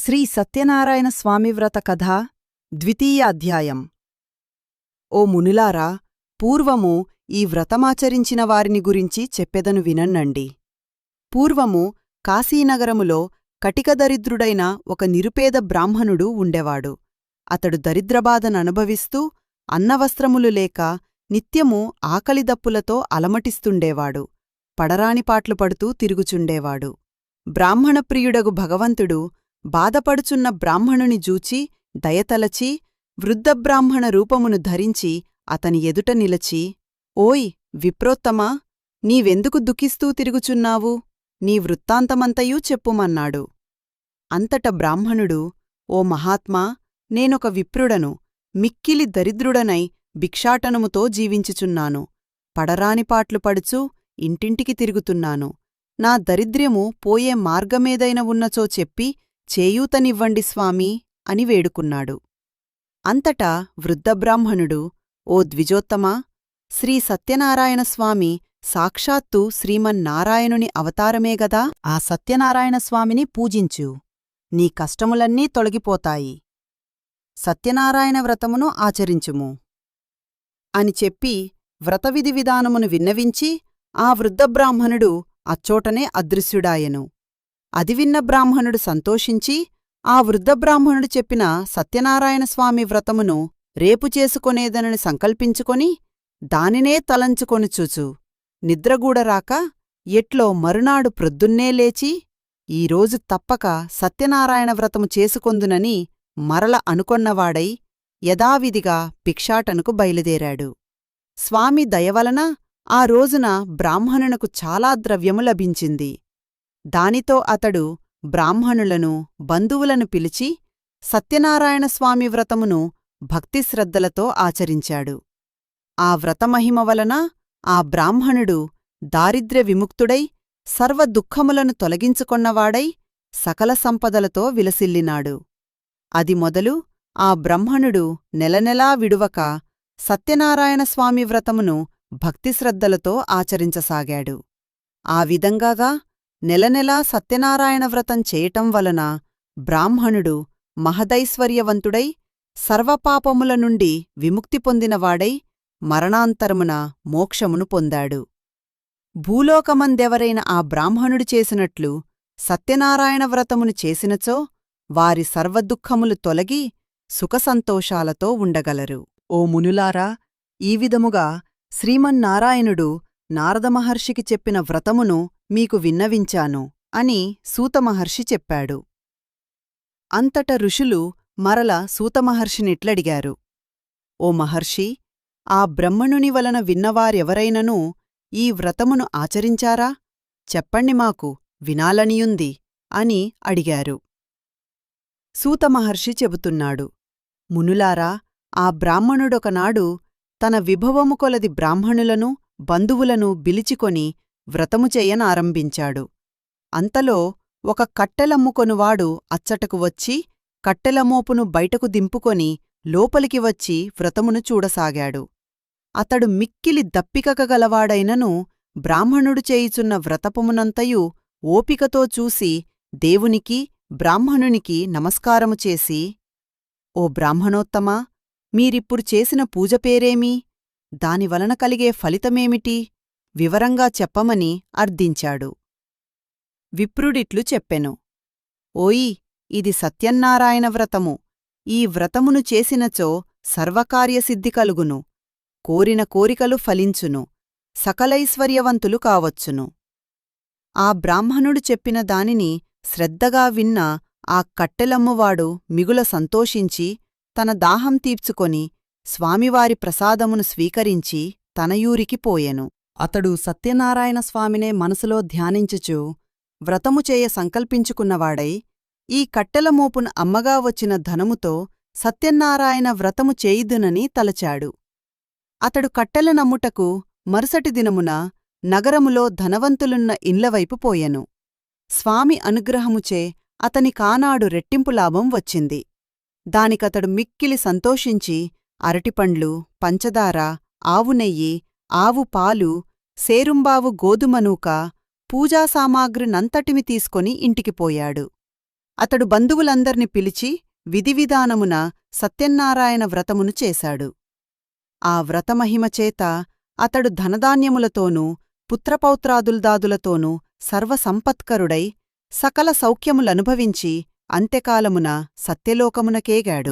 శ్రీ సత్యనారాయణ స్వామి వ్రత కథ ద్వితీయ అధ్యాయం. ఓ మునులారా, పూర్వము ఈ వ్రతమాచరించిన వారిని గురించి చెప్పెదను వినన్నండి. పూర్వము కాశీనగరములో కటికదరిద్రుడైన ఒక నిరుపేద బ్రాహ్మణుడు ఉండేవాడు. అతడు దరిద్రబాధననుభవిస్తూ అన్నవస్త్రములు లేక నిత్యము ఆకలిదప్పులతో అలమటిస్తుండేవాడు. పడరానిపాట్లు పడుతూ తిరుగుచుండేవాడు. బ్రాహ్మణప్రియుడగు భగవంతుడు బాధపడుచున్న బ్రాహ్మణుని జూచి దయతలచి వృద్ధబ్రాహ్మణ రూపమును ధరించి అతని ఎదుట నిలచి, ఓయ్ విప్రోత్తమా, నీవెందుకు దుఃఖిస్తూ తిరుగుచున్నావు? నీ వృత్తాంతమంతయూ చెప్పుమన్నాడు. అంతట బ్రాహ్మణుడు, ఓ మహాత్మా, నేనొక విప్రుడను, మిక్కిలి దరిద్రుడనై భిక్షాటనముతో జీవించుచున్నాను. పడరానిపాట్లు పడుచు ఇంటింటికి తిరుగుతున్నాను. నా దరిద్ర్యము పోయే మార్గమేదైన ఉన్నచో చెప్పి చేయూతనివ్వండి స్వామీ అని వేడుకున్నాడు. అంతటా వృద్ధబ్రాహ్మణుడు, ఓ ద్విజోత్తమా, శ్రీ సత్యనారాయణస్వామి సాక్షాత్తు శ్రీమన్నారాయణుని అవతారమేగదా. ఆ సత్యనారాయణస్వామిని పూజించు, నీ కష్టములన్నీ తొలగిపోతాయి. సత్యనారాయణ వ్రతమును ఆచరించుము అని చెప్పి వ్రతవిధి విధానమును విన్నవించి ఆ వృద్ధబ్రాహ్మణుడు అచ్చోటనే అదృశ్యుడాయెను. అది విన్న బ్రాహ్మణుడు సంతోషించి ఆ వృద్ధబ్రాహ్మణుడు చెప్పిన సత్యనారాయణస్వామి వ్రతమును రేపు చేసుకొనేదనని సంకల్పించుకొని దానినే తలంచుకొనిచూచు నిద్రగూడరాక ఎట్లో మరునాడు ప్రొద్దున్నే లేచి ఈరోజు తప్పక సత్యనారాయణ వ్రతము చేసుకొందునని మరల అనుకొన్నవాడై యథావిధిగా భిక్షాటనకు బయలుదేరాడు. స్వామి దయవలన ఆ రోజున బ్రాహ్మణునకు చాలా ద్రవ్యము లభించింది. దానితో అతడు బ్రాహ్మణులను బంధువులను పిలిచి సత్యనారాయణస్వామి వ్రతమును భక్తిశ్రద్ధలతో ఆచరించాడు. ఆ వ్రతమహిమ వలన ఆ బ్రాహ్మణుడు దారిద్ర్య విముక్తుడై సర్వదుఃఖములను తొలగించుకొన్నవాడై సకల సంపదలతో విలసిల్లినాడు. అది మొదలు ఆ బ్రాహ్మణుడు నెలనెలా విడువక సత్యనారాయణస్వామి వ్రతమును భక్తిశ్రద్ధలతో ఆచరించసాగాడు. ఆ విధంగాగా నెలనెలా సత్యనారాయణ వ్రతం చేయటం వలన బ్రాహ్మణుడు మహదైశ్వర్యవంతుడై సర్వపాపముల నుండి విముక్తి పొందినవాడై మరణాంతరమున మోక్షమును పొందాడు. భూలోకమందెవరైన ఆ బ్రాహ్మణుడు చేసినట్లు సత్యనారాయణ వ్రతమును చేసినచో వారి సర్వదుఃఖములు తొలగి సుఖసంతోషాలతో ఉండగలరు. ఓ మునులారా, ఈ విధముగా శ్రీమన్నారాయణుడు నారదమహర్షికి చెప్పిన వ్రతమును మీకు విన్నవించాను అని సూతమహర్షి చెప్పాడు. అంతట ఋషులు మరల సూతమహర్షినిట్లడిగారు, ఓ మహర్షి, ఆ బ్రహ్మణుని వలన విన్నవారెవరైననూ ఈ వ్రతమును ఆచరించారా? చెప్పండి, మాకు వినాలనియుంది అని అడిగారు. సూతమహర్షి చెబుతున్నాడు, మునులారా, ఆ బ్రాహ్మణుడొకనాడు తన విభవము కొలది బ్రాహ్మణులను బంధువులను బిలిచికొని వ్రతము చెయ్యనారంభించాడు. అంతలో ఒక కట్టెలమ్ముకొనువాడు అచ్చటకు వచ్చి కట్టెలమోపును బయటకు దింపుకొని లోపలికి వచ్చి వ్రతమును చూడసాగాడు. అతడు మిక్కిలి దప్పికగలవాడైనను బ్రాహ్మణుడు చేయుచున్న వ్రతపమునంతయు ఓపికతో చూసి దేవునికి బ్రాహ్మణునికి నమస్కారము చేసి, ఓ బ్రాహ్మణోత్తమా, మీరిప్పుడు చేసిన పూజ పేరేమీ? దానివలన కలిగే ఫలితమేమిటి? వివరంగా చెప్పమని అర్థించాడు. విప్రుడిట్లు చెప్పెను, ఓయి, ఇది సత్యన్నారాయణ వ్రతము. ఈ వ్రతమును చేసినచో సర్వకార్యసిద్ధి కలుగును, కోరిన కోరికలు ఫలించును, సకలైశ్వర్యవంతులు కావచ్చును. ఆ బ్రాహ్మణుడు చెప్పిన దానిని శ్రద్ధగా విన్న ఆ కట్టెలమ్మువాడు మిగుల సంతోషించి తన దాహం తీర్చుకొని స్వామివారి ప్రసాదమును స్వీకరించి తన యూరికి పోయెను. అతడు సత్యనారాయణ స్వామినే మనసులో ధ్యానించుచు వ్రతము చేయ సంకల్పించుకున్నవాడై ఈ కట్టెలమోపున అమ్మగా వచ్చిన ధనముతో సత్యనారాయణ వ్రతము చేయుదునని తలచాడు. అతడు కట్టెల నమ్ముటకు మరుసటి దినమున నగరములో ధనవంతులున్న ఇండ్లవైపు పోయెను. స్వామి అనుగ్రహముచే అతని కానాడు రెట్టింపు లాభం వచ్చింది. దానికతడు మిక్కిలి సంతోషించి అరటిపండ్లు, పంచదార, ఆవు నెయ్యి, ఆవు పాలు, సేరుంబావు గోధుమనూక, పూజాసామాగ్రినంతటిమి తీసుకొని ఇంటికి పోయాడు. అతడు బంధువులందర్ని పిలిచి విధివిధానమున సత్యన్నారాయణ వ్రతమును చేశాడు. ఆ వ్రతమహిమచేత అతడు ధనధాన్యములతోనూ పుత్రపౌత్రాదుల్దాదులతోనూ సర్వసంపత్కరుడై సకల సౌఖ్యములనుభవించి అంత్యకాలమున సత్యలోకమునకేగాడు.